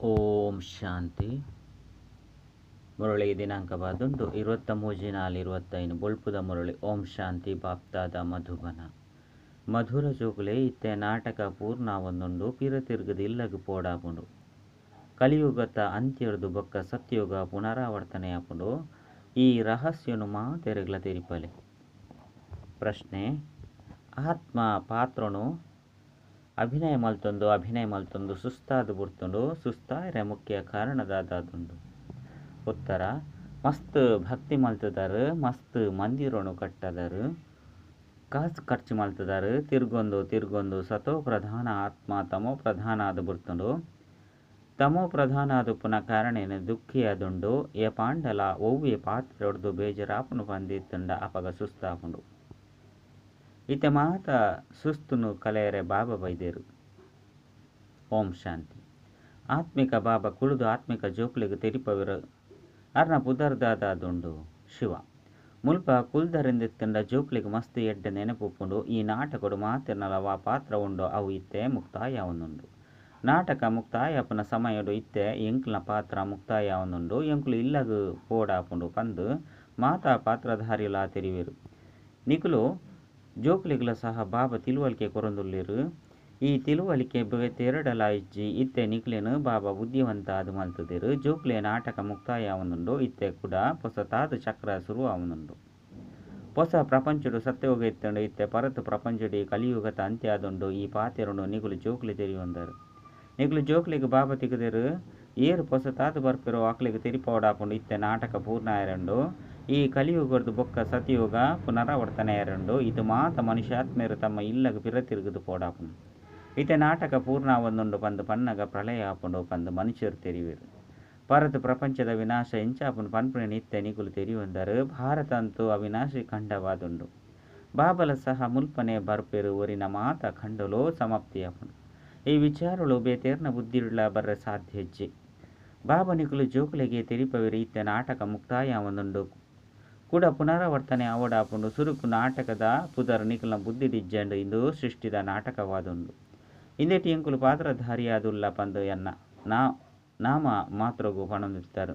ಓಂ ಶಾಂತಿ. ಮುರಳಿ ದಿನಾಂಕ ಬಾದುಂಡು 23/4/25 ಬೊಳ್ಪುದ ಮುರಳಿ. ಓಂ ಶಾಂತಿ. ಬಾಪ್ತಾದ ಮಧುಬನ ಮಧುರ ಜೋಗುಲೆ ಇತ್ತೆ ನಾಟಕ ಪೂರ್ಣ ಒಂದುಂಡು ಪಿರ ತಿರುಗದು ಇಲ್ಲಗು ಪೋಡಾಪುಂಡು. ಕಲಿಯುಗತ ಅಂತ್ಯರ್ದು ಬೊಕ್ಕ ಸತ್ಯುಗ ಪುನರಾವರ್ತನೆಯಾಪುಂಡು. ಈ ರಹಸ್ಯನು ತೆರೆಗ್ಲ ತೆರಿಪಲೆ. ಪ್ರಶ್ನೆ: ಆತ್ಮ ಪಾತ್ರನು ಅಭಿನಯ ಮಲ್ತೊಂದು ಸುಸ್ತಾದು ಬುಡ್ತುಂಡು. ಸುಸ್ತಾಯರೆ ಮುಖ್ಯ ಕಾರಣದಾದುಂಡು. ಉತ್ತರ: ಮಸ್ತ್ ಭಕ್ತಿ ಮಲ್ತುದಾರು, ಮಸ್ತ್ ಮಂದಿರನು ಕಟ್ಟದರು, ಕಾಸು ಖರ್ಚು ಮಲ್ತುದಾರು. ತಿರ್ಗೊಂದು ಸತೋ ಪ್ರಧಾನ ಆತ್ಮ ತಮೋ ಪ್ರಧಾನ ಆದು ಬುಡ್ತುಂಡು. ತಮೋ ಪ್ರಧಾನ ಆದು ಪುನಃ ಕಾರಣೇನು ದುಃಖಿ ಆದುಂಡು. ಎ ಪಾಂಡಲ ಒವ್ವೆ ಪಾತ್ರ ಹೊಡೆದು ಬೇಜಾರಾಪುನು ಬಂದಿತ್ತುಂಡ ಅಪಗ ಸುಸ್ತಾಪುಂಡು. ಇತ್ತೆ ಸುಸ್ತುನು ಕಲೆಯರೆ ಬಾಬಾ ಬೈದೇರು. ಓಂ ಶಾಂತಿ. ಆತ್ಮಿಕ ಬಾಬಾ ಕುಳಿದು ಆತ್ಮಿಕ ಜೋಕ್ಲಿಗೆ ತೆರಿಪವಿರು ಅರ್ನ ಪುದರ್ದಾದುಂಡು. ಶಿವ ಮುಲ್ಪ ಕುಲ್ದರಿಂದಿತ್ತುಂಡ ಜೋಕ್ಲಿಗೆ ಮಸ್ತ್ ಎಡ್ಡೆ ನೆನಪುಪ್ಪುಂಡು. ಈ ನಾಟಕಡು ಮಾತಿರ್ನಲವ ಪಾತ್ರ ಉಂಡು ಅವು ಇತ್ತೆ ಮುಕ್ತಾಯ ಒಂದುಂಡು. ನಾಟಕ ಮುಕ್ತಾಯ ಅಪ್ಪನ ಸಮಯಡು ಇತ್ತೆ ಎಂಕ್ಲಿನ ಪಾತ್ರ ಮುಕ್ತಾಯ ಒಂದುಂಡು. ಎಂಕ್ಲು ಇಲ್ಲಗು ಪೋಡಾಪುಂಡು ಪಂದು ಮಾತಾ ಪಾತ್ರಧಾರಿಲ ತೆರಿವೆರು. ನಿಕುಲು ಜೋಕ್ಲಿಗ್ಲ ಸಹ ಬಾಬಾ ತಿಳುವಳಿಕೆ ಕೊರೊಂದುಲ್ಲೆರು. ಈ ತಿಳುವಳಿಕೆ ಬೇತೆರಡಲ ಇಜ್ಜಿ ಇತ್ತೆ ನಿಕ್ಲೆನು ಬಾಬಾ ಬುದ್ಧಿವಂತ ಅದು ಮಲ್ತುದೆರು. ಜೋಕ್ಲೆ ನಾಟಕ ಮುಕ್ತಾಯ ಆವೊಂದುಂಡು. ಇತ್ತೆ ಕೂಡ ಹೊಸತಾದ ಚಕ್ರ ಶುರು ಆವೊಂದುಂಡು. ಹೊಸ ಪ್ರಪಂಚಡು ಸತ್ಯೋಗ ಇತ್ತುಂಡು. ಇತ್ತೆ ಪರತು ಪ್ರಪಂಚಡಿ ಕಲಿಯುಗತ ಅಂತ್ಯ ಆದುಂಡು. ಈ ಪಾತೆರನು ನಿಗುಲು ಜೋಕ್ಲಿ ತೆರಿಯೊಂದರು. ನಿಗುಲು ಜೋಕ್ಲಿಗೆ ಬಾಬಾ ತಿಗದೆರು ಏರು ಹೊಸತಾದ ಬರ್ಪೆರೋ ಆಕ್ಲಿಗೆ ತೆರಿಪೋಡಾಪುಂಡು. ಇತ್ತೆ ನಾಟಕ ಪೂರ್ಣ ಆಯರಂಡು. ಈ ಕಲಿಯುಗದ ಬೊಕ್ಕ ಸತ್ಯುಗ ಪುನರಾವರ್ತನೆ ಆಯರಂಡು. ಇದು ಮನುಷ್ಯಾತ್ಮೆರು ತಮ್ಮ ಇಲ್ಲಗ ಪಿರತಿರುಗದು ಪೋಡಾಪುಂಡು. ಇತ್ತೆ ನಾಟಕ ಪೂರ್ಣ ಒಂದುಂಡು ಪಂದು ಪನ್ನಗ ಪ್ರಳಯ ಆಪುಂಡು ಪಂದು ಮನುಷ್ಯರು ತೆರಿವೆರು. ಪರತು ಪ್ರಪಂಚದ ವಿನಾಶ ಎಂಚಾಪುಂಡು ಪನ್ಪುಣ ನಿತ್ಯ ನಿಗುಲು ತೆರಿಯೊಂದರು. ಭಾರತ ಅಂತೂ ಅವಿನಾಶಿ ಖಂಡವಾದುಂಡು. ಬಾಬಲ ಸಹ ಮುಲ್ಪನೆ ಬರ್ಪೆರು ಒರಿನ ಖಂಡಲೋ ಸಮಾಪ್ತಿಯಾಪುಂಡು. ಈ ವಿಚಾರಗಳು ಬೇತೇರ್ನ ಬುದ್ಧಿಯುಳ್ಳ ಬರ್ರೆ ಸಾಧ್ಯ ಹೆಜ್ಜೆ. ಬಾಬಾ ನಿಕುಲು ಜೋಕುಲೆಗೆ ತೆರಿಪವಿರು ಇತ್ತೆ ನಾಟಕ ಮುಕ್ತಾಯ ಒಂದುಂಡು ಕೂಡ ಪುನರಾವರ್ತನೆ ಆವಡಾಪುಂಡು. ಸುರುಕು ನಾಟಕದ ಪುದರ್ ನಿಕುಲ್ನ ಬುದ್ಧಿ ಡಿಜ್ಜಂಡು. ಇಂದು ಸೃಷ್ಟಿದ ನಾಟಕವಾದುಂಡು. ಇಂದೇಟಿ ಎಂಕುಲು ಪಾತ್ರಧಾರಿಯಾದುಲ್ಲ ಪಂದು ಎನ್ನ ನಾಮ ಮಾತ್ರಗೂ ಪಣೊಂದಿತ್ತಾರೆ.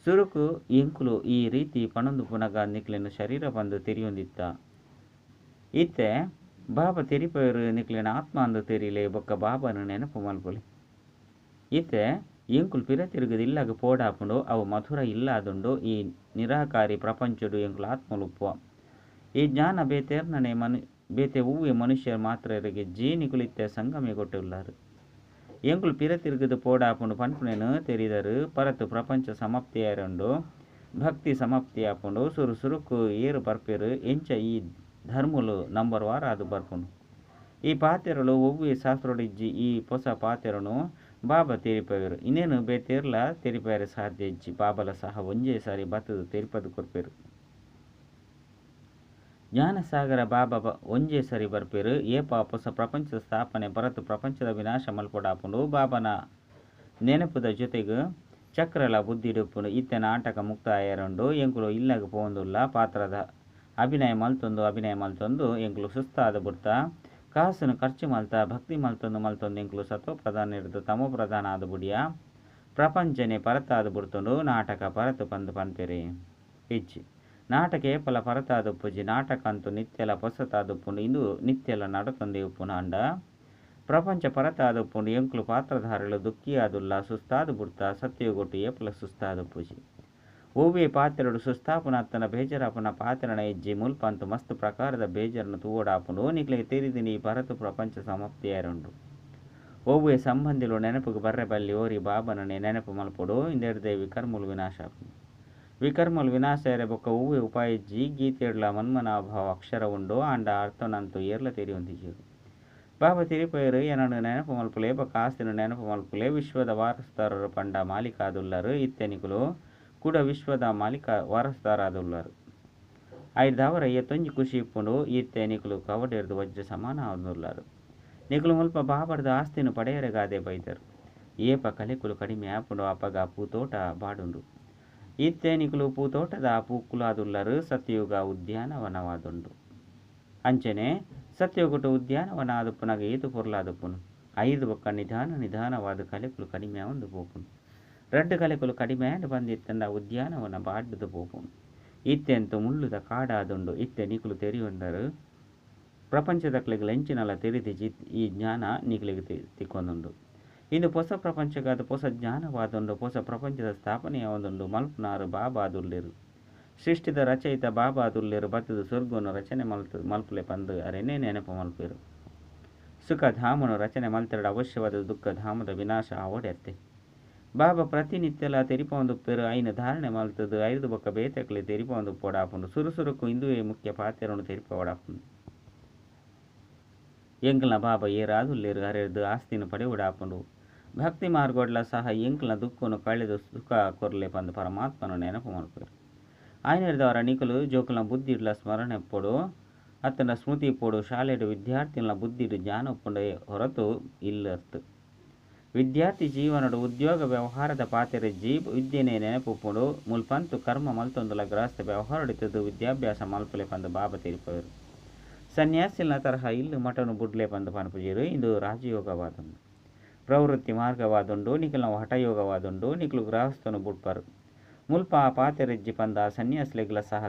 ಸುರುಕು ಎಂಕುಲು ಈ ರೀತಿ ಪಣೊಂದು ಪುನಗ ನಿಕ್ಲೆನು ಶರೀರ ಪಂದು ತೆರಿಯೊಂದಿತ್ತ. ಇತ್ತೆ ಬಾಬಾ ತೆರಿಪವರು ನಿಕ್ಲೆನ ಆತ್ಮ ಅಂದು ತೆರಿಲೆ ಬೊಕ್ಕ ಬಾಬಾನು ನೆನಪು ಮಲ್ಪೊಲಿ. ಇತ್ತೆ ಎಂಕುಲು ಪಿರ ತಿರುಗದು ಇಲ್ಲಗ ಪೋಡಾಪುಂಡು. ಅವು ಮಧುರ ಇಲ್ಲಾದುಂಡು. ಈ ನಿರಾಕಾರಿ ಪ್ರಪಂಚಡು ಎಂಕುಲು ಆತ್ಮಲುಪ್ಪುವ. ಈ ಜ್ಞಾನ ಬೇತೆರ್ನನೆ ಬೇತೆ ಹೂವೆ ಮನುಷ್ಯರು ಮಾತ್ರರಿಗೆ ಜೀನಿಕುಲಿತ್ತೆ ಸಂಗಮೆ ಕೊಟ್ಟುಲ್ಲಾರು. ಎಂಕುಲು ಪಿರ ತಿರುಗದು ಪೋಡಾಪುಂಡು ಪನ್ಪುಣೆನು ತೆರಿದರು. ಪರತು ಪ್ರಪಂಚ ಸಮಾಪ್ತಿಯಾರಂಡು. ಭಕ್ತಿ ಸಮಾಪ್ತಿಯಾಪುಂಡು. ಸುರುಕು ಏರು ಬರ್ಪೆರು ಎಂಚ ಈ ಧರ್ಮುಲು ನಂಬರ್ ವಾರ ಅದು ಬರ್ಪುಂಡು. ಈ ಪಾತೆರಳು ಒವ್ವೆ ಶಾಸ್ತ್ರಡಿಜ್ಜಿ ಈ ಹೊಸ ಪಾತೆರನು ಬಾಬಾ ತೆರಿಪವೆರು. ಇನ್ನೇನು ಬೇತೇರ್ಲ ತೆರಿಪೇರೆ ಸಾಧ್ಯ ಇಜ್ಜಿ. ಬಾಬಲ ಸಹ ಒಂಜೇ ಸಾರಿ ಬತ್ತದು ತೆರಿಪದು ಕೊರ್ಪೆರು. ಜ್ಞಾನಸಾಗರ ಬಾಬಾ ಒಂಜೇ ಸರಿ ಬರ್ಪೆರು. ಏಪ ಹೊಸ ಪ್ರಪಂಚದ ಸ್ಥಾಪನೆ ಪರತು ಪ್ರಪಂಚದ ವಿನಾಶ ಮಲ್ಪೊಡಾಪುಂಡು. ಬಾಬನ ನೆನಪುದ ಜೊತೆಗೂ ಚಕ್ರಲ ಬುದ್ಧಿಡುಪ್ಪುಂಡು. ಇತ್ತೆ ನಾಟಕ ಮುಕ್ತಾಯರಂಡು. ಎಂಕುಲು ಇಲ್ಲಗ ಪೋಂದುಲ್ಲ ಪಾತ್ರದ ಅಭಿನಯ ಮಲ್ತೊಂದು ಎಂಕುಲು ಸುಸ್ತಾದ ಬುಡ್ತ ಕಾಸುನು ಖರ್ಚು ಮಲ್ತ ಭಕ್ತಿ ಮಲ್ತೊಂದು ಎಂಕುಲು ಸತೋ ಪ್ರಧಾನ ಇರ್ದು ತಮೋ ಪ್ರಧಾನ ಆದ ಬುಡಿಯ ಪ್ರಪಂಚನೆ ಪರತಾದು ಬುಡ್ತುಂಡು. ನಾಟಕ ಪರತು ಪಂದು ಪನ್ಪೆರೆ ಇಜ್ಜಿ. ನಾಟಕ ಏಪಲ ಪರತಾದುಪ್ಪುಜಿ. ನಾಟಕ ಅಂತೂ ನಿತ್ಯಲ ಹೊಸತಾದುಪ್ಪುಂಡು. ಇಂದು ನಿತ್ಯಲ ನಡತೊಂದೆ ಉಪ್ಪುನ ಅಂಡ ಪ್ರಪಂಚ ಪರತಾದುಪ್ಪುಂಡು. ಎಂಕುಲು ಪಾತ್ರಧಾರಲು ದುಃಖಿಯಾದುಲ್ಲ ಸುಸ್ತಾದು ಬುಡ್ತ ಸತ್ಯಗೊಟ್ಟು ಏಪಲ ಸುಸ್ತಾದುಪ್ಪುಜಿ. ಒವ್ವೆ ಪಾತೆರಡು ಸುಸ್ತಾಪುನತ್ತನ ಬೇಜಾರಾಪುನ ಪಾತೆರನ ಇಜ್ಜಿ ಮುಲ್ಪ ಅಂತೂ ಮಸ್ತ್ ಪ್ರಕಾರದ ಬೇಜಾರನ್ನು ತೂವಡಾಪುಂಡು. ನಿಕ್ಲೆಗೆ ತೆರಿದಿನಿ ಪರತು ಪ್ರಪಂಚ ಸಮಾಪ್ತಿಯಾರಂಡು. ಒವ್ವೆ ಸಂಬಂಧಿಲು ನೆನಪುಗೆ ಬರ್ರೆ ಬಲ್ಲಿ ಓರಿ ಬಾಬನನೆ ನೆನಪು ಮಲ್ಪೊಡು. ಇಂದೆರ್ದೆ ವಿಕರ್ಮುಲು ವಿನಾಶ ಆಪುಂಡು. ವಿಕರ್ಮುಲು ವಿನಾಶ ಏರೆ ಬೊಕ್ಕ ಹೂವೆ ಉಪಾಯ ಇಜ್ಜಿ. ಗೀತೆಡ್ಲ ಮನ್ಮನಾಭಾವ ಅಕ್ಷರ ಉಂಡು. ಆಂಡ ಅರ್ಥನಂತೂ ಏರ್ಲ ತೆರಿಯೊಂದಿಜ್ಜರು. ಬಾಬಾ ತಿರಿಪೇರು ಏನನ್ನು ನೆನಪು ಮಲ್ಪುಲೆ ಬೊಕ್ಕ ಆಸ್ತಿನ ನೆನಪು ಮಲ್ಪುಲೆ. ವಿಶ್ವದ ವಾರಸ್ದಾರರು ಪಂಡ ಮಾಲೀಕಾದುಲ್ಲರು. ಇತ್ತೆ ನಿಕುಲು ಕೂಡ ವಿಶ್ವದ ವಾರಸ್ದಾರಾದುಲ್ಲರು. ಐದವರ ಎತ್ತೊಂಜಿ ಖುಷಿ ಇಪ್ಪುಂಡು. ಇತ್ತೆ ನಿಕುಲು ಕವಡೆರ್ದು ವಜ್ರ ಸಮಾನ ಆದುಲ್ಲರು. ನಿಕುಲು ಮುಲ್ಪ ಬಾಬರ್ದ ಆಸ್ತಿನ ಪಡೆಯರೆಗಾದೆ ಬೈದರು. ಏಪ ಕಲೆಕುಲು ಕಡಿಮೆ ಆಪುಂಡು. ಅಪಗ ಪೂತೋಟ ಬಾಡುಂಡು. ಇತ್ತೆ ನಿಕುಲು ಪೂತೋಟದ ಪೂಕುಲಾದುಲ್ಲರು. ಸತ್ಯಯುಗ ಉದ್ಯಾನವನವಾದುಂಡು. ಅಂಚನೆ ಸತ್ಯಯುಗಟು ಉದ್ಯಾನವನ ಆದುಪ್ಪುನಗ ಏತು ಪೊರ್ಲಾದುಪ್ಪುನು. ಐದು ಬೊಕ್ಕ ನಿಧಾನವಾದ ಕಲೆಕುಲು ಕಡಿಮೆ ಒಂದು ಪೋಪುಂಡು. 2 ಕಲೆಕುಲು ಕಡಿಮೆ ಬಂದಿತ್ತಂಡ ಉದ್ಯಾನವನ ಬಾಡ್ದು ಪೋಪುಂಡು. ಇತ್ತೆಂತು ಮುಳ್ಳುದ ಕಾಡಾದುಂಡು. ಇತ್ತೆ ನಿಕುಲು ತೆರಿಯೊಂದರು ಪ್ರಪಂಚದಕ್ಲೆಗ್ ಎಂಚಿನಲ ತೆರಿದಿಜಿ ಈ ಜ್ಞಾನ ನಿಕ್ಲೆಗ್ ತಿಕ್ಕೊಂದುಂಡು. ಇಂದು ಹೊಸ ಪ್ರಪಂಚಗಾದ ಹೊಸ ಜ್ಞಾನವಾದುಂಡು. ಹೊಸ ಪ್ರಪಂಚದ ಸ್ಥಾಪನೆಯಾವೊಂದುಂಡು. ಮಲ್ಪುನಾರು ಬಾಬಾ ದುಲ್ಲೆರು. ಸೃಷ್ಟಿದ ರಚಯಿತ ಬಾಬಾ ದುಲ್ಲೆರು ಬತ್ತದು ಸ್ವರ್ಗವನ್ನು ರಚನೆ ಮಲ್ಪಲೆ ಪಂದು ಅರೆನೇ ನೆನಪು ಮಲ್ಪೆರು. ಸುಖ ಧಾಮನು ರಚನೆ ಮಲ್ತೆರಡು ಅವಶ್ಯವಾದ ದುಃಖ ಧಾಮದ ವಿನಾಶ ಅವಡೆತ್ತೆ. ಬಾಬಾ ಪ್ರತಿನಿತ್ಯಲ ತೆರಿಪೊಂದುಪ್ಪೆರು. ಐನ ಧಾರಣೆ ಮಲ್ತದು 5 ಬೊಕ್ಕ ಬೇತಕ್ಲೆ ತೆರಿಪೊಂದು ಪೋಡಾಪುಂಡು. ಸುರುಸುರುಕು ಇಂದುವೇ ಮುಖ್ಯ ಪಾತ್ರನು ತೆರಿಪೋಡಾಪುಂಡು. ಎಂಕಲ್ನ ಬಾಬಾ ಏರಾದುಲ್ಲೆರು ಹರೆದು ಆಸ್ತಿನ ಪಡೆವುಡಾಪುಂಡು. ಭಕ್ತಿ ಮಾರ್ಗೋಡ್ಲ ಸಹ ಎಂಕಲ್ನ ದುಃಖನು ಕಳೆದು ಸುಖ ಕೊರ್ಲೆ ಪಂದು ಪರಮಾತ್ಮನು ನೆನಪು ಮಲ್ಪೆರು. ಆಯ್ನಿರ್ದವರ ನಿಕುಲು ಜೋಕಲ್ನ ಬುದ್ಧಿಡ್ಲ ಸ್ಮರಣೆ ಪೊಡು ಅತ್ತನ ಸ್ಮೃತಿ ಪೊಡು. ಶಾಲೆಡು ವಿದ್ಯಾರ್ಥಿಗಳ ಬುದ್ಧಿಡು ಜ್ಞಾನ ಪುಂಡ ಹೊರತು ಇಲ್ಲತ್ತು. ವಿದ್ಯಾರ್ಥಿ ಜೀವನಡು ಉದ್ಯೋಗ ವ್ಯವಹಾರದ ಪಾತೆರೆಜ್ಜಿ ವಿದ್ಯೆನೇ ನೆನಪುಪ್ಪುಂಡು. ಮುಲ್ಪಂತು ಕರ್ಮ ಮಲ್ತೊಂದುಲ ಗೃಹಸ್ಥ ವ್ಯವಹಾರಡಿತದು ವಿದ್ಯಾಭ್ಯಾಸ ಮಲ್ಪಲೆ ಪಂದು ಬಾಬಾ ತೆರಿಪವರು. ಸನ್ಯಾಸಿಲ್ನ ತರಹ ಇಲ್ಲು ಮಠನು ಬುಡ್ಲೆ ಪಂದು ಪನ್ಪುಜೀರು. ಇಂದು ರಾಜಯೋಗವಾದುಂಡು. ಪ್ರವೃತ್ತಿ ಮಾರ್ಗವಾದುಂಡು. ನಿಕಲ್ನ ಹಠಯೋಗವಾದುಂಡು. ನಿಕಲು ಗೃಹಸ್ಥನು ಬುಡ್ಪರು. ಮುಲ್ಪ ಪಾತೆರೆಜ್ಜಿ ಪಂದ ಸನ್ಯಾಸಿಲೆಗ್ಲ ಸಹ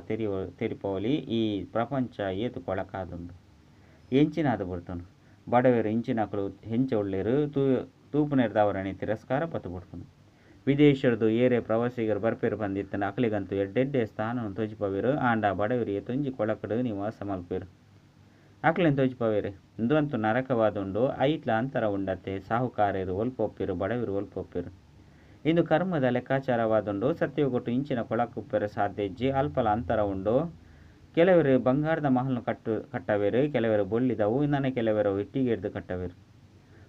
ತೆರಿಪೋಲಿ ಈ ಪ್ರಪಂಚ ಏತು ಕೊಳಕಾದುಂಡು. ಎಂಚಿನಾದು ಬಿಡ್ತನು. ಬಡವೆರು ಇಂಚಿನಕಲು ಹೆಂಚ ಒಳ್ಳೆರು ತೂಪುನೆರ್ದವರನಿ ತಿರಸ್ಕಾರ ಪತ್ತು ಬಿಡ್ತನು. ವಿದೇಶರದು ಏರೆ ಪ್ರವಾಸಿಗರು ಬರ್ಪೇರು ಬಂದಿತ್ತನ ಅಕಲಿಗಂತೂ ಎಡ್ಡೆಡ್ಡೆ ಸ್ಥಾನವನ್ನು ತೊಜಿಪವೇರು. ಆಂಡ ಬಡವರಿಗೆ ತೊಂಜಿ ಕೊಳಕಡು ನಿವಾಸ ಮಲ್ಪೇರು. ಅಕ್ಲೆನ್ ತೊಜಿಪವೇರೆ ಇಂದು ಅಂತೂ ನರಕವಾದುಂಡು. ಐಟ್ಲ ಅಂತರ ಉಂಡತ್ತೆ. ಸಾಹುಕಾರರು ಒಲ್ಪೊಪ್ಪೆರು, ಬಡವರು ಒಲ್ಪೊಪ್ಪೆರು. ಇಂದು ಕರ್ಮದ ಲೆಕ್ಕಾಚಾರವಾದುಂಡು. ಸತ್ಯಗೊಟ್ಟು ಇಂಚಿನ ಕೊಳಕುಪ್ಪೆರು ಸಾಧ್ಯಜ್ಜಿ ಅಲ್ಪಲ ಅಂತರ ಉಂಡು. ಕೆಲವರು ಬಂಗಾರದ ಮಹಲ್ನು ಕಟ್ಟವೇರು. ಕೆಲವರು ಬೊಳ್ಳಿದವು. ಇನ್ನನೆ ಕೆಲವರು ಇಟ್ಟಿಗೆಡ್ದು ಕಟ್ಟವೇರು.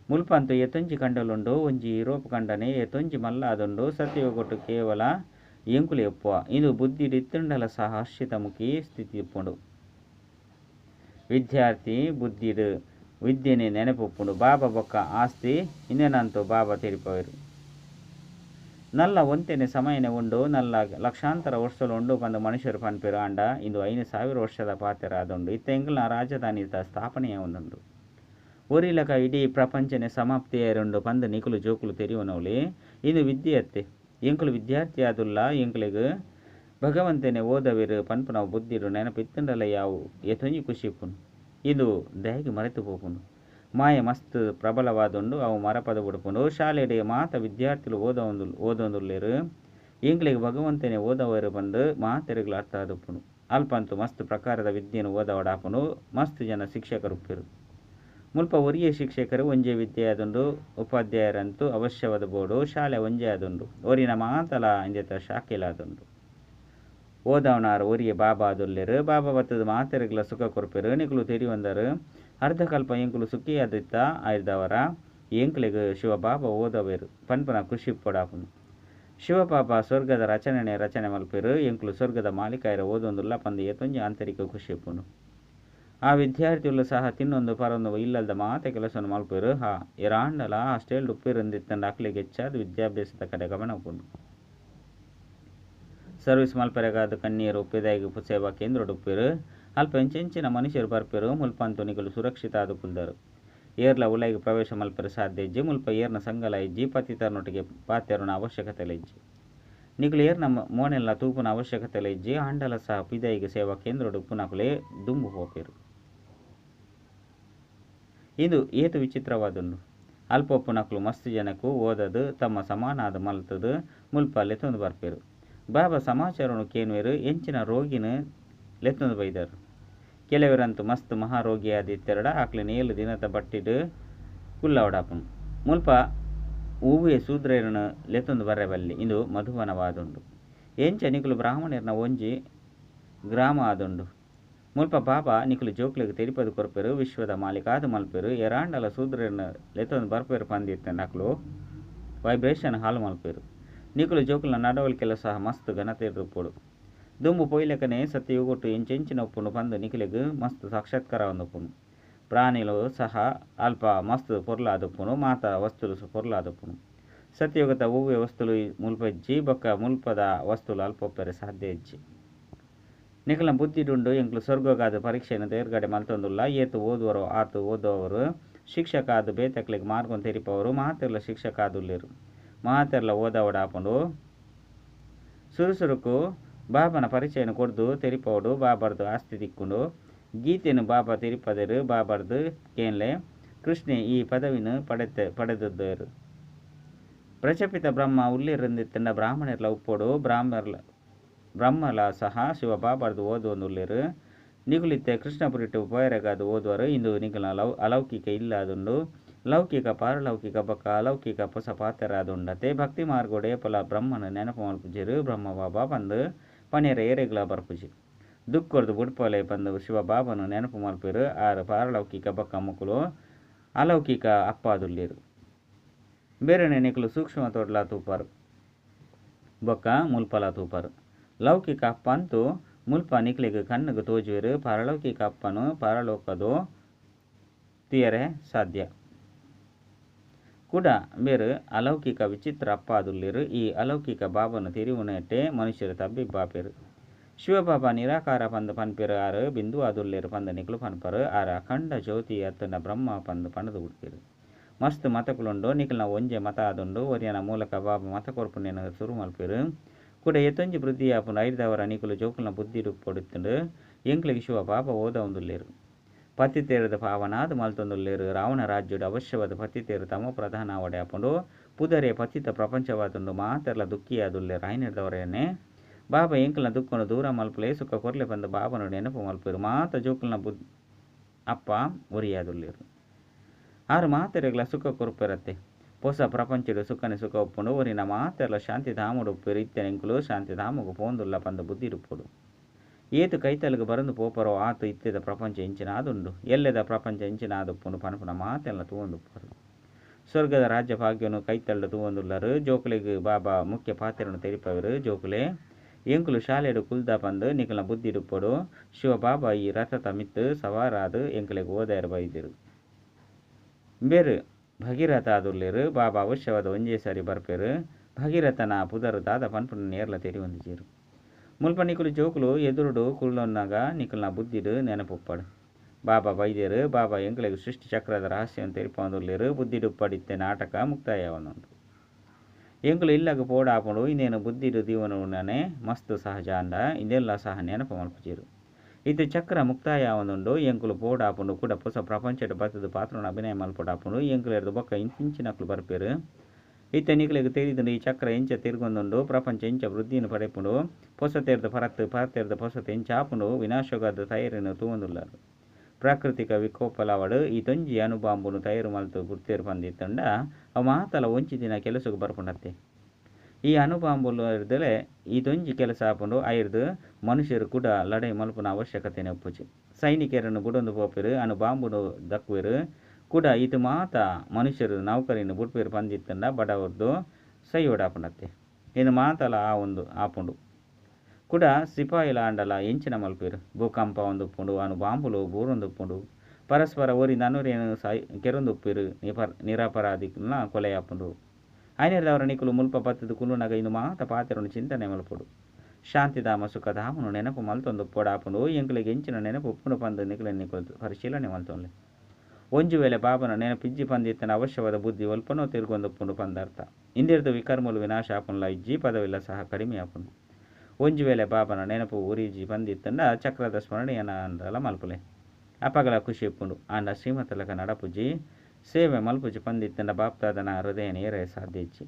ಮುಲ್ಪಂತು ಎತೊಂಜಿ ಕಂಡಲುಂಡು. ಒಂಜಿ ಯುರೋಪ್ ಕಂಡನೆ ಎತೊಂಜಿ ಮಲ್ಲಾದುಂಡು. ಸತ್ಯಗೊಟ್ಟು ಕೇವಲ ಎಂಕುಲು ಎಪ್ಪುವ. ಇಂದು ಬುದ್ಧಿಡು ಇತ್ತುಂಡಲ ಸಹ ಹರ್ಷಿತ ಮುಖಿ ಸ್ಥಿತಿ ಇಪ್ಪುಂಡು. ವಿದ್ಯಾರ್ಥಿ ಬುದ್ಧಿಡು ವಿದ್ಯೆನೆ ನೆನಪುಪ್ಪುಂಡು. ಬಾಬಾ ಬೊಕ್ಕ ಆಸ್ತಿ ಇನ್ನೇನಂತೂ ಬಾಬಾ ತೆರಿಪವೇರು. ನಲ್ಲ ಒಂತೆನೆ ಸಮಯನೆ ಉಂಡು. ನಲ್ಲ ಲಕ್ಷಾಂತರ ವರ್ಷಲು ಉಂಡು ಪಂದು ಮನುಷ್ಯರು ಪನ್ಪೇರು. ಆಂಡ ಇಂದು 5,000 ವರ್ಷದ ಪಾತೆರ ಆದುಂಡು. ಇತ್ತ ಎಂಕಲ್ನ ರಾಜಧಾನಿ ಸ್ಥಾಪನೆಯ ಒಂದುಂಡು. ಒರಿಲಕ ಇಡೀ ಪ್ರಪಂಚನೆ ಸಮಾಪ್ತಿಯರುಂಡು ಪಂದು ನಿಕುಲು ಜೋಕುಲು ತೆರಿಯುವನೌಲಿ. ಇಂದು ವಿದ್ಯೆಯತ್ತೆ ಎಂಕುಲು ವಿದ್ಯಾರ್ಥಿ ಆದುಲ್ಲ. ಎಂಕುಲಿಗೆ ಭಗವಂತನೆ ಓದವೇರು ಪನ್ಪು ನಾವು ಬುದ್ಧಿಡು ನೆನಪು ಇತ್ತುಂಡಲ ಯಾವು ಎತೊಂಜಿ ಖುಷಿಪ್ಪುನು. ಇದು ದಯಗೆ ಮರೆತು ಪೋಪುಂಡು. ಮಾಯ ಮಸ್ತ್ ಪ್ರಬಲವಾದುಂಡು. ಅವು ಮರಪದ ಬಿಡುಪುಂಡು. ಶಾಲೆಡೆ ಮಾತ ವಿದ್ಯಾರ್ಥಿಗಳು ಓದೊಂದುಲ್ಲೇರು. ಎಂಕ್ಲಿಗೆ ಭಗವಂತನೇ ಓದವರು ಬಂದು ಮಾತೆರೆಗಳು ಅರ್ಥ ಆದುಪ್ಪುನು. ಅಲ್ಪಂತೂ ಮಸ್ತ್ ಪ್ರಕಾರದ ವಿದ್ಯೆಯನ್ನು ಓದವಡಾಪುನು. ಮಸ್ತ್ ಜನ ಶಿಕ್ಷಕರುಪ್ಪೆರು. ಮುಲ್ಪ ಒರಿಯ ಶಿಕ್ಷಕರು ಒಂಜೆ ವಿದ್ಯೆ ಆದುಂಡು. ಉಪಾಧ್ಯಾಯರಂತೂ ಅವಶ್ಯವಾದ ಬೋಡು. ಶಾಲೆ ಒಂಜೆ ಆದುಂಡು. ಒರಿನ ಮಾತಲ ಇಂದೆತ ಶಾಖೆಲಾದುಂಡು. ಓದವನಾರು ಒರಿಯ ಬಾಬಾ ಆದುಲ್ಲೆರು. ಬಾಬಾ ಬತ್ತದ ಮಾತೆರೆಗಳ ಸುಖ ಕೊರ್ಪೆರು. ನಿಕುಲು ತೆರಿಯೊಂದರು ಅರ್ಧಕಲ್ಪ ಎಂಕುಲು ಸುಖಿಯಾದಿತ್ತ ಆಯ್ದವರ ಎಂಕ್ಲೆಗ್ ಶಿವಬಾಬಾ ಓದವೇರು ಪನ್ಪನ ಖುಷಿ ಪೊಡಾಪುನು. ಶಿವಬಾಬಾ ಸ್ವರ್ಗದ ರಚನೆ ಮಲ್ಪೇರು. ಎಂಕುಲು ಸ್ವರ್ಗದ ಮಾಲಿಕಾಯರ ಓದೊಂದುಲ್ಲ ಪಂದು ಎತೊಂಜಿ ಆಂತರಿಕ ಖುಷಿಪ್ಪುನು. ಆ ವಿದ್ಯಾರ್ಥಿಗಳು ಸಹ ತಿನ್ನೊಂದು ಪರೊಂದು ಇಲ್ಲದ ಮಾತೆ ಕೆಲಸವನ್ನು ಮಲ್ಪೇರು. ಎರಾಂಡಲ ಹಾಸ್ಟೆಲ್ ಉಪ್ಪೇರುಂದಿತ್ತಂಡ ಅಕ್ಲಿಗೆ ಹೆಚ್ಚಾದ ವಿದ್ಯಾಭ್ಯಾಸದ ಕಡೆ ಗಮನ ಉಪ್ಪುಂಡು. ಸರ್ವಿಸ್ ಮಲ್ಪೆರೆಗಾದ ಕಣ್ಣೀರು ಉಪ್ಪಿದಾಗಿ ಸೇವಾ ಕೇಂದ್ರ ಉಪ್ಪೇರು. ಅಲ್ಪ ಎಂಚೆಂಚಿನ ಮನುಷ್ಯರು ಬರ್ಪೇರು. ಮುಲ್ಪಂತು ನಿಕಲು ಸುರಕ್ಷಿತ ಆದುಕುಲ್ದರು. ಏರ್ಲ ಉಲೈಗೆ ಪ್ರವೇಶ ಮಲ್ಪೆರು ಸಾಧ್ಯ ಇಜ್ಜಿ. ಮುಲ್ಪ ಏರ್ನ ಸಂಗಲ ಇಜ್ಜಿ ಪತಿತರನೊಟ್ಟಿಗೆ ಪಾತ್ಯರನ ಅವಶ್ಯಕತೆಲ ಇಜ್ಜಿ. ನಿಕಲು ಏರ್ನ ಮೋನೆಲ್ಲ ತೂಪುನ ಅವಶ್ಯಕತೆಲ ಇಜ್ಜಿ. ಆಂಡಲ ಸಹ ಪಿದಾಯಿಗೆ ಸೇವಾ ಕೇಂದ್ರ ಉಪ್ಪುನಕುಲೆ ದುಂಬು ಹೋಪೇರು. ಇದು ಏತು ವಿಚಿತ್ರವಾದುಂಡು. ಅಲ್ಪೊಪ್ಪುನಕಲು ಮಸ್ತ್ ಜನಕ್ಕೂ ಓದದು ತಮ್ಮ ಸಮಾನಾದ ಮಲ್ತದು ಮುಲ್ಪ ಲೆತ್ತೊಂದು ಬರ್ಪೇರು. ಬಾಬಾ ಸಮಾಚಾರನು ಕೇನುವೆರು. ಎಂಚಿನ ರೋಗಿನ ಲೆತ್ತೊಂದು ಬೈದರು. ಕೆಲವರಂತೂ ಮಸ್ತ್ ಮಹಾರೋಗಿಯಾದಿತ್ತೆರಡ ಆಕ್ಲಿನ 7 ದಿನದ ಬಟ್ಟಿಡು ಕುಲ್ಲವಡಾಪುನು. ಮುಲ್ಪ ಹೂವೆ ಸೂದ್ರೇರನ ಲೆತ್ತೊಂದು ಬರ್ರೆಬಲ್ಲಿ. ಇದು ಮಧುವನವಾದುಂಡು. ಎಂಚ ನಿಕುಲು ಬ್ರಾಹ್ಮಣರ್ನ ಒಂಜಿ ಗ್ರಾಮ ಆದುಂಡು. ಮುಲ್ಪ ಬಾಬಾ ನಿಕುಲು ಜೋಕ್ಲೆಗ್ ತೆರಿಪದು ಕೊರ್ಪೆರು. ವಿಶ್ವದ ಮಾಲಿಕಾದ ಮಲ್ಪೇರು. ಎರಾಂಡಲ ಸೂದ್ರೇರನ ಲೆತ್ತೊಂದು ಬರ್ಪೇರು ಪಂದಿತ್ತೆ ನಕಲು ವೈಬ್ರೇಷನ್ ಹಾಲು ಮಲ್ಪೇರು. ನಿಕುಲು ಜೋಕುಲ್ನ ನಡವಳಿಕೆಲ್ಲ ಸಹ ಮಸ್ತ್ ಘನತೆರ್ದುಪ್ಪುಡು. ದುಂಬು ಪೊಯ್ಲೆಕನೆ ಸತ್ಯಗೊಟ್ಟು ಎಂಚೆಂಚಿನ ಉಪ್ಪುಂಡು ಪಂದು ನಿಖಿಲೆಗ್ ಮಸ್ತ್ ಸಾಕ್ಷಾತ್ಕಾರ ಒಂದುಪ್ಪುನು. ಪ್ರಾಣಿಲು ಸಹ ಅಲ್ಪ ಮಸ್ತ್ ಪೊರ್ಲಾದುಪ್ಪುನು. ಮಾತ ವಸ್ತುಲು ಪೊರ್ಲಾದುಪ್ಪುನು. ಸತ್ಯಯುಗದ ಹೂವೆ ವಸ್ತುಲು ಮುಲ್ಪಜ್ಜಿ ಬೊಕ್ಕ ಮುಲ್ಪದ ವಸ್ತುಲು ಅಲ್ಪೊಪ್ಪೆರೆ ಸಾಧ್ಯ ಇಜ್ಜಿ. ನಿಖಲ್ನ ಬುದ್ಧಿಡುಂಡು ಎಂಕ್ಲು ಸ್ವರ್ಗಗಾದ ಪರೀಕ್ಷೆಯನ್ನು ತೇರ್ಗಡೆ ಮಲ್ತೊಂದುಲ್ಲ. ಏತು ಓದುವರು ಆತು ಓದುವವರು ಶಿಕ್ಷಕ ಅದು ಬೇತಕ್ಲಿಗೆ ಮಾರ್ಕೊಂಡು ತೆರಿಪವರು ಮಾತೆರ್ಲ ಶಿಕ್ಷಕ ಆದುಲ್ಲೇರು ಮಾತೆರ್ಲ ಓದವಡಾಪಂಡು ಸುರುಸುರುಕು ಬಾಬನ ಪರಿಚಯನ ಕೊಡ್ದು ತೆರಿಪವಡು ಬಾಬರ್ದು ಆಸ್ತಿ ತಿಕ್ಕೊಂಡು ಗೀತೆನು ಬಾಬಾ ತೆರಿಪದರು ಬಾಬರ್ದು ಕೇನ್ಲೆ ಕೃಷ್ಣೆ ಈ ಪದವಿನ ಪಡೆದದ್ದು ಪ್ರಚಪಿತ ಬ್ರಹ್ಮ ಉಲ್ಲಿರಂದಿತ್ತಂಡ ಬ್ರಾಹ್ಮಣರ್ಲ ಉಪ್ಪೋಡು ಬ್ರಹ್ಮಲ ಸಹ ಶಿವ ಬಾಬರ್ದು ಓದುವಂದುಲ್ಲೇರು ನಿಗುಲಿತ್ತೆ ಕೃಷ್ಣಪುರಿಟ್ಟು ಪೋಯರಗಾದು ಓದುವರು ಇಂದು ನಿಗುಲ ಅಲೌಕಿಕ ಇಲ್ಲದುಂಡು ಲೌಕಿಕ ಪಾರಲೌಕಿಕ ಬಕ್ಕ ಅಲೌಕಿಕ ಹೊಸ ಪಾತ್ರರಾದುಂಡತೆ ಭಕ್ತಿ ಮಾರ್ಗೋಡೆ ಪಲ ಬ್ರಹ್ಮನ ನೆನಪು ಮಲ್ಪುಜಿರು ಬ್ರಹ್ಮ ಬಾಬಾ ಬಂದು ಪನೇರ ಏರೆಗಳ ಬರ್ಪುಜಿ ದುಃಖರ್ದು ಬುಡ್ಪಲೆ ಬಂದು ಶಿವ ಬಾಬನು ನೆನಪು ಮಲ್ಪಿರು ಆರು ಪಾರಲೌಕಿಕ ಬಕ್ಕ ಮಕ್ಕಳು ಅಲೌಕಿಕ ಅಪ್ಪಾದುಲ್ಲೇರು ಬೇರೆ ನಿಕಲು ಸೂಕ್ಷ್ಮ ತೋಡ್ಲಾ ತೂಪಾರು ಬೊಕ್ಕ ಮುಲ್ಪಲ ತೂಪಾರು ಲೌಕಿಕ ಅಪ್ಪ ಅಂತೂ ಮುಲ್ಪ ನಿಕ್ಲಿಗೆ ಕಣ್ಣಿಗೆ ತೋಜುವರು ಪಾರಲೌಕಿಕ ಅಪ್ಪನು ಪಾರಲೋಕದು ತೀಯರೆ ಸಾಧ್ಯ ಕೂಡ ಬೇರೆ ಅಲೌಕಿಕ ವಿಚಿತ್ರ ಅಪ್ಪ ಆದುಲ್ಲಿರು ಈ ಅಲೌಕಿಕ ಬಾಬನು ತಿರುವುನಟ್ಟೆ ಮನುಷ್ಯರು ತಬ್ಬಿ ಬಾಪೇರು ಶಿವಬಾಬಾ ನಿರಾಕಾರ ಪಂದು ಪನ್ಪೇರು ಆರು ಬಿಂದು ಆದುಲ್ಲೇರು ಪಂದ ನಿಕ್ಲು ಪನ್ಪರು ಆರ ಅಖಂಡ ಜ್ಯೋತಿ ಅತ್ತನ ಬ್ರಹ್ಮ ಪಂದು ಪಣದು ಹುಡ್ಕೇರು ಮಸ್ತ್ ಮತಕುಲುಂಡು ನಿಖಲ್ನ ಒಂಜೆ ಮತ ಆದುಂಡು ಒರಿಯನ ಮೂಲಕ ಬಾಬಾ ಮತ ಕೊರ್ಪುನೇನು ಸುರು ಮಲ್ಪೇರು ಕೂಡ ಎತ್ತೊಂಜಿ ವೃದ್ಧಿ ಆಪುಂಡು ಐದವರ ನಿಕುಲು ಜೋಕುಲ್ನ ಬುದ್ಧಿ ಪೊಡುತ್ತುಂಡು ಎಂಕ್ಲಿಗೆ ಶಿವ ಬಾಬಾ ಓದವುಂದುಲ್ಲೇರು ಪತಿತೇರದ ಪಾವನಾದ ಮಲ್ತೊಂದುಲ್ಲೇರು ರಾವಣ ರಾಜ್ಯದ ಅವಶ್ಯವಾದ ಪತಿತೇರು ತಮ ಪ್ರಧಾನ ಅವಡೆ ಆಪುಂಡು ಪುದರೆ ಪತಿತ ಪ್ರಪಂಚವಾದುಂಡು ಮಾತೆರ್ಲ ದುಃಖಿಯಾದುಲ್ಲೇರು ಐನಿಡ್ದವರೇನೆ ಬಾಬಾ ಎಂಕ್ಲನ ದುಃಖನು ದೂರ ಮಲ್ಪಲೆ ಸುಖ ಕೊರ್ಲೆ ಬಂದು ಬಾಬನು ನೆನಪು ಮಲ್ಪೇರು ಮಾತ ಜೋಕುಲ್ನ ಅಪ್ಪ ಒರಿಯಾದುಲ್ಲೇರು ಆರು ಮಾತೆರೆಗಳ ಸುಖ ಕೊರ್ಪೆರತ್ತೆ ಹೊಸ ಪ್ರಪಂಚಡು ಸುಖನೆ ಸುಖ ಒಪ್ಪುಂಡು ಒರಿನ ಮಾತೆರ್ಲ ಶಾಂತಿ ಧಾಮಡು ಉಪ್ಪೇರು ಇತ್ತೆನೆಂಕುಲು ಶಾಂತಿ ಧಾಮಗು ಪೋಂದುಲ್ಲ ಪಂದ ಬುದ್ಧಿ ರುಪ್ಪುಡು ಏತು ಕೈತಲ್ಗೆ ಬರಂದು ಪೋಪರೋ ಆತು ಇತ್ತೆದ ಪ್ರಪಂಚ ಎಂಚಿನಾದುಂಡು ಎಲ್ಲೆದ ಪ್ರಪಂಚ ಎಂಚಿನಾದುಪ್ಪುಂಡು ಪನಪುನ ಮಾತೆಲ್ಲ ತೂವೊಂದುಪ್ಪರು ಸ್ವರ್ಗದ ರಾಜ್ಯ ಭಾಗ್ಯನು ಕೈತಲ್ಲು ತೂವೊಂದುಲ್ಲರು ಜೋಕುಲೆಗೆ ಬಾಬಾ ಮುಖ್ಯ ಪಾತ್ರನು ತೆರಿಪವರು ಜೋಕುಲೆ ಎಂಕುಲು ಶಾಲೆಡು ಕುಲ್ದ ಬಂದು ನಿಕಲ್ನ ಬುದ್ಧಿ ರುಪ್ಪಡು ಶಿವ ಬಾಬಾ ಈ ರಥ ಮಿತ್ತು ಸವಾರಾದು ಎಂಕುಲೆಗೆ ಓದಾಯರು ಬೈದಿರು ಬೇರು ಭಗೀರಥ ಆದುಲ್ಲೇರು ಬಾಬಾ ಅವಶ್ಯವಾದ ಒಂಜೇ ಸಾರಿ ಬರ್ಪೇರು ಭಗೀರಥನ ಪುದರು ದಾದ ಪನ್ಪುನ ನೇರ್ಲ ತೆರಿ ಹೊಂದಿಜೀರು ಮುಲ್ಪ ನಿಕುಲು ಜೋಕುಲು ಎದುರುಡು ಕುಳ್ಳೊನ್ನಾಗ ನಿಕಲ್ನ ಬುದ್ಧಿಡು ನೆನಪುಪ್ಪಡು ಬಾಬಾ ಬೈದೇರು ಬಾಬಾ ಎಂಕುಲೆಗೆ ಸೃಷ್ಟಿ ಚಕ್ರದ ರಹಸ್ಯವನ್ನು ತೆರಿಪೊಂದುಲ್ಲೇರು ಬುದ್ಧಿಡು ಪಡಿತ್ತೆ ನಾಟಕ ಮುಕ್ತಾಯವನ್ನೊಂದು ಎಂಕುಲು ಇಲ್ಲಾಗ ಪೋಡಾಪುಂಡು ಇನ್ನೇನು ಬುದ್ಧಿಡು ದೀವನನೇ ಮಸ್ತು ಸಹಜ ಅಂಡ ಇದೆಲ್ಲ ಸಹ ನೆನಪು ಮಲ್ಪುಜೀರು ಇದು ಚಕ್ರ ಮುಕ್ತಾಯ ಒಂದುಂಡು ಎಂಕುಲು ಪೋಡಾಪುಂಡು ಕೂಡ ಹೊಸ ಪ್ರಪಂಚದ ಬತ್ತದ ಪಾತ್ರನ ಅಭಿನಯ ಮಲ್ಪಡಾಪುಂಡು ಎಂಕುಲು ಎರ್ದು ಬೊಕ್ಕ ಇಂಚಿನಕ್ಲು ಬರ್ಪೇರು ಇತ್ತ ನಿಕಲಿಗೆ ತಿಳಿದು ಈ ಚಕ್ರ ಎಂಚ ತಿರುಗೊಂದುಂಡು ಪ್ರಪಂಚ ಎಂಚ ವೃದ್ಧಿಯನ್ನು ಪಡೆಪುಂಡು ಹೊಸತೆರ್ದು ಪರತೆರ್ದು ಹೊಸತೆ ಎಂಚ ಆಪುಂಡು ವಿನಾಶವಾದ ತಯಾರಿನ ತೂವೊಂದುಲ್ಲಾರು ಪ್ರಾಕೃತಿಕ ವಿಕೋಪಲವಡು ಈ ತೊಂಜಿ ಅನುಬಾಂಬುನು ತಯಾರು ಮಲ್ತು ಗುರ್ತೇರು ಬಂದಿತ್ತಂಡ ಅವು ಮಾತಲ ಒಂಚಿ ದಿನ ಕೆಲಸಕ್ಕೆ ಬರ್ಪುಂಡತ್ತೆ ಈ ಅನುಬಾಂಬುಲು ಇರ್ದಲೆ ಈ ತೊಂಜಿ ಕೆಲಸ ಆಪುಂಡು ಐರ್ದು ಮನುಷ್ಯರು ಕೂಡ ಲಡೈ ಮಲ್ಪುನ ಅವಶ್ಯಕತೆನೆ ಒಪ್ಪುಜಿ ಸೈನಿಕರನ್ನು ಬುಡೊಂದು ಪೋಪೇರು ಅನುಬಾಂಬುನು ದಕ್ಕುವೆರು ಕೂಡ ಇದು ಮಾತ ಮನುಷ್ಯರು ನೌಕರಿನ ಬುಡ್ಪೇರು ಬಂದಿತ್ತಂಡ ಬಡವರ್ದು ಸೈ ಓಡಾಪುಂಡತ್ತೆ ಇನ್ನು ಮಾತಲ ಆ ಒಂದು ಆಪುಂಡು ಕೂಡ ಸಿಪಾಯಿಲ ಅಂಡಲ ಎಂಚಿನ ಮಲ್ಪೇರು ಭೂಕಂಪ ಒಂದುಪ್ಪುಂಡು ಅನು ಬಾಂಬುಲು ಬೂರೊಂದುಪ್ಪುಂಡು ಪರಸ್ಪರ ಓರಿ ನನ್ನೂರೇನು ಕೆರೊಂದುಪ್ಪೇರು ನಿರಪರಾಧಿನ ಕೊಲೆಯಾಪುಂಡು ಐನೇರ್ದವರ ನಿಕುಲು ಮುಲ್ಪ ಪತ್ತದು ಕುಲುನಗ ಇನ್ನು ಮಾತ ಪಾತ್ರನು ಚಿಂತನೆ ಮಲ್ಪುಡು ಶಾಂತಿಧಾಮ ಸುಖಧಾಮನು ನೆನಪು ಮಲ್ತೊಂದು ಪೋಡಾಪುಂಡು ಎಂಕುಲಿಗೆ ಎಂಚಿನ ನೆನಪು ಉಪ್ಪುನು ಪಂದು ನಿಕುಲ ನಿಕುಲು ಪರಿಶೀಲನೆ ಮಲ್ತೊಂಡೆ ಒಂಜು ವೇಳೆ ಬಾಬನ ನೆನಪಿಜ್ಜಿ ಪಂದಿತ್ತನ ಅವಶ್ಯವಾದ ಬುದ್ಧಿ ಒಲ್ಪನೋ ತಿರುಗೊಂದುಪ್ಪುಂಡು ಪಂದರ್ಥ ಇಂದಿರ್ದು ವಿಕರ್ಮುಲು ವಿನಾಶ ಆಪುನ್ಲ ಇಜ್ಜಿ ಪದವಿಲ್ಲ ಸಹ ಕಡಿಮೆ ಆಪುಂಡು ಒಂಜು ವೇಳೆ ಬಾಬನ ನೆನಪು ಉರಿಜಿ ಬಂದಿತ್ತಂಡ ಚಕ್ರದ ಸ್ಮರಣೆಯನ ಅಂದಲ ಮಲ್ಪುಲೆ ಅಪಗಳ ಖುಷಿ ಇಪ್ಪುಂಡು ಆಂಡ ಶ್ರೀಮತಲಕ ನಡಪುಜಿ ಸೇವೆ ಮಲ್ಪುಜಿ ಪಂದಿತ್ತಂಡ ಬಾಪ್ತಾದನ ಹೃದಯನ ಏರೆ ಸಾಧ್ಯ ಇಚ್ಚಿ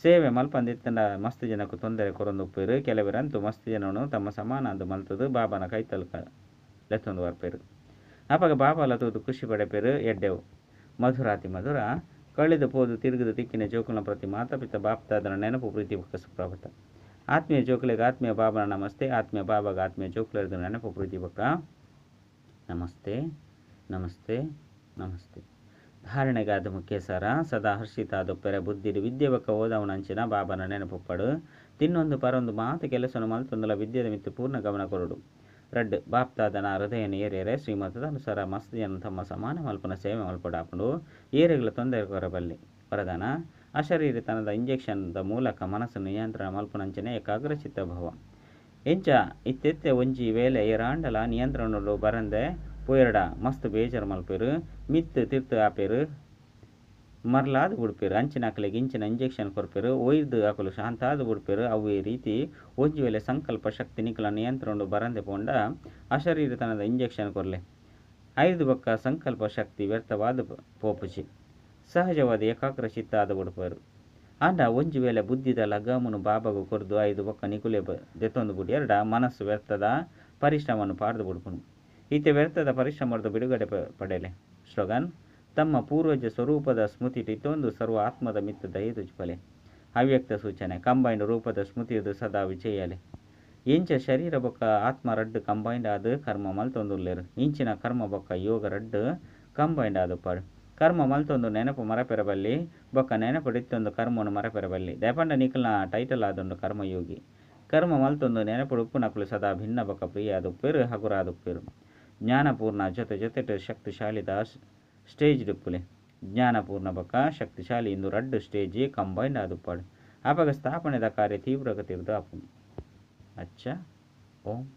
ಸೇವೆ ಮಲ್ಪಂದಿತ್ತಂಡ ಮಸ್ತ್ ಜನಕ್ಕೂ ತೊಂದರೆ ಕೊರೊಂದುಪ್ಪೇರು ಕೆಲವರಂತೂ ಮಸ್ತ್ ಜನನು ತಮ್ಮ ಸಮಾನ ಅಂದು ಮಲ್ತದು ಬಾಬನ ಕೈತಲ್ಕ ಲೆತ್ತೊಂದು ಬರ್ಪೇರು ಅಪಗ ಬಾಬಾಲ ತೂದು ಖುಷಿ ಪಡೆಪೇರು ಎಡ್ಡೆವು ಮಧುರಾತಿ ಮಧುರ ಕಳೆದು ಪೋದು ತಿರುಗಿದು ತಿಕ್ಕಿನ ಜೋಕುಲ ಪ್ರತಿ ಮಾತಾಪಿತ ಬಾಪ್ತಾದನ ನೆನಪು ಪ್ರೀತಿ ಬೊಕ್ಕ ಸುಪ್ರಭಾತ ಆತ್ಮೀಯ ಜೋಕುಲೆಗೆ ಆತ್ಮೀಯ ಬಾಬನ ನಮಸ್ತೆ ಆತ್ಮೀಯ ಬಾಬಾಗ ಆತ್ಮೀಯ ಜೋಕುಲರ್ದು ನೆನಪು ಪ್ರೀತಿ ಬೊಕ್ಕ ನಮಸ್ತೆ ನಮಸ್ತೆ ನಮಸ್ತೆ ಧಾರಣೆಗಾದ ಮುಖ್ಯ ಸಾರ ಸದಾ ಹರ್ಷಿತಾದೊಪ್ಪೆರೆ ಬುದ್ಧಿಡು ವಿದ್ಯೆ ಬೊಕ್ಕ ಓದವನಂಚಿನ ಬಾಬನ ನೆನಪುಪ್ಪಡು ತಿನ್ನೊಂದು ಪರೊಂದು ಮಾತು ಕೆಲಸವನ್ನು ಮಲ್ತೊಂದಲ ವಿದ್ಯೆದ ಮಿತ್ತು ಪೂರ್ಣ ಗಮನ ಕೊರಡು ರಡ್ ಬಾಪ್ತಾದನ ಹೃದಯನ ಏರೇರೆ ಶ್ರೀಮತದ ಅನುಸಾರ ಮಸ್ತ್ ಜನ ತಮ್ಮ ಸಮಾನ ಮಲ್ಪನ ಸೇವೆ ಮಲ್ಪಡಾಪುಂಡು ಏರೆಗಳ ತೊಂದರೆ ಕೊರಬಲ್ಲಿ ವರದಾನ ಅಶರೀರತನದ ಇಂಜೆಕ್ಷನ್ದ ಮೂಲಕ ಮನಸ್ಸನ್ನು ನಿಯಂತ್ರಣ ಮಲ್ಪನಂಚನೆ ಏಕಾಗ್ರಚಿತ್ತ ಭಾವ ಎಂಚ ಇತ್ತೆತ್ತೆ ಒಂಜಿ ವೇಳೆ ಏರಾಂಡಲ ನಿಯಂತ್ರಣಲು ಬರಂದೆ ಪೋಯರ್ಡ ಮಸ್ತ್ ಬೇಜಾರು ಮಲ್ಪೇರು ಮಿತ್ ತಿರ್ತು ಆಪೇರು ಮರ್ಲಾದ್ ಬಿಡ್ಪೇರು ಅಂಚಿನ ಹಾಕಲಿಗೆ ಇಂಚಿನ ಇಂಜೆಕ್ಷನ್ ಕೊರ್ಪೇರು ಒಯ್ದು ಹಾಕಲು ಶಾಂತಾದ ಬಿಡ್ಪೇರು ಅವೇ ರೀತಿ ಒಂಜಿ ವೇಳೆ ಸಂಕಲ್ಪ ಶಕ್ತಿ ನಿಖಲ ನಿಯಂತ್ರಣ ಬರಂದೆ ಪೋಂಡ ಅಶರೀರತನದ ಇಂಜೆಕ್ಷನ್ ಕೊರ್ಲೆ 5 ಬೊಕ್ಕ ಸಂಕಲ್ಪ ಶಕ್ತಿ ವ್ಯರ್ಥವಾದ ಪೋಪುಜಿ ಸಹಜವಾದ ಏಕಾಗ್ರ ಚಿತ್ತ ಆದ ಬಿಡ್ಪೇರು ಆಂಡ ಒಂಜಿ ವೇಳೆ ಬುದ್ಧಿದ ಲಗಾಮುನು ಬಾಬಾಗು ಕೊರ್ದು 5 ಬೊಕ್ಕ ನಿಕುಲೆ ದೆತ್ತೊಂದು ಬಿಡಿ ಎರಡ ಮನಸ್ಸು ವ್ಯರ್ಥದ ಪರಿಶ್ರಮವನ್ನು ಪಾಡ್ದು ಬಿಡ್ಪುನು ಈತೆ ವ್ಯರ್ಥದ ಪರಿಶ್ರಮದ ಬಿಡುಗಡೆ ಪಡೆಯಲೆ ಸ್ಲೋಗನ್ ತಮ್ಮ ಪೂರ್ವಜ ಸ್ವರೂಪದ ಸ್ಮೃತಿ ಇತ್ತೊಂದು ಸರ್ವ ಆತ್ಮದ ಮಿತ್ತದ ತುಜ್ಪಲೆ ಅವ್ಯಕ್ತ ಸೂಚನೆ ಕಂಬೈಂಡ್ ರೂಪದ ಸ್ಮೃತಿಯದು ಸದಾ ವಿಜಯಲೆ ಇಂಚ ಶರೀರ ಬೊಕ್ಕ ಆತ್ಮ ರಡ್ಡು ಕಂಬೈಂಡ್ ಆದ ಕರ್ಮ ಮಲ್ತೊಂದುಲ್ಲೇರು ಇಂಚಿನ ಕರ್ಮ ಬೊಕ್ಕ ಯೋಗ ರಡ್ಡು ಕಂಬೈಂಡ್ ಆದ ಪಾಡು ಕರ್ಮ ಮಲ್ತೊಂದು ನೆನಪು ಮರಪೆರಬಲ್ಲಿ ಬೊಕ್ಕ ನೆನಪು ಇತ್ತೊಂದು ಕರ್ಮವನ್ನು ಮರಪೆರಬಲ್ಲಿ ದಯಪಂಡ ನಿಖಲ್ನ ಟೈಟಲ್ ಆದೊಂದು ಕರ್ಮಯೋಗಿ ಕರ್ಮ ಮಲ್ತೊಂದು ನೆನಪು ಉಪ್ಪು ನಕಲು ಸದಾ ಭಿನ್ನ ಬೊಕ್ಕ ಪ್ರಿಯ ಆದುಪ್ಪೇರು ಹಗುರಾದುಪ್ಪೇರು ಜ್ಞಾನಪೂರ್ಣ ಜೊತೆ ಶಕ್ತಿಶಾಲಿದ ಸ್ಟೇಜ್ ಡುಪ್ಪುಲೆ ಜ್ಞಾನಪೂರ್ಣ ಬೊಕ್ಕ ಶಕ್ತಿಶಾಲಿ ಇಂದು ರಡ್ಡು ಸ್ಟೇಜ್ ಕಂಬೈಂಡ್ ಆದುಪ್ಪಾಡು ಅಪಗ ಸ್ಥಾಪನೆದ ಕಾರ್ಯ ತೀವ್ರಗತಿರ್ದು ಆಪುಂಡು ಅಚ್ಚ ಓಂ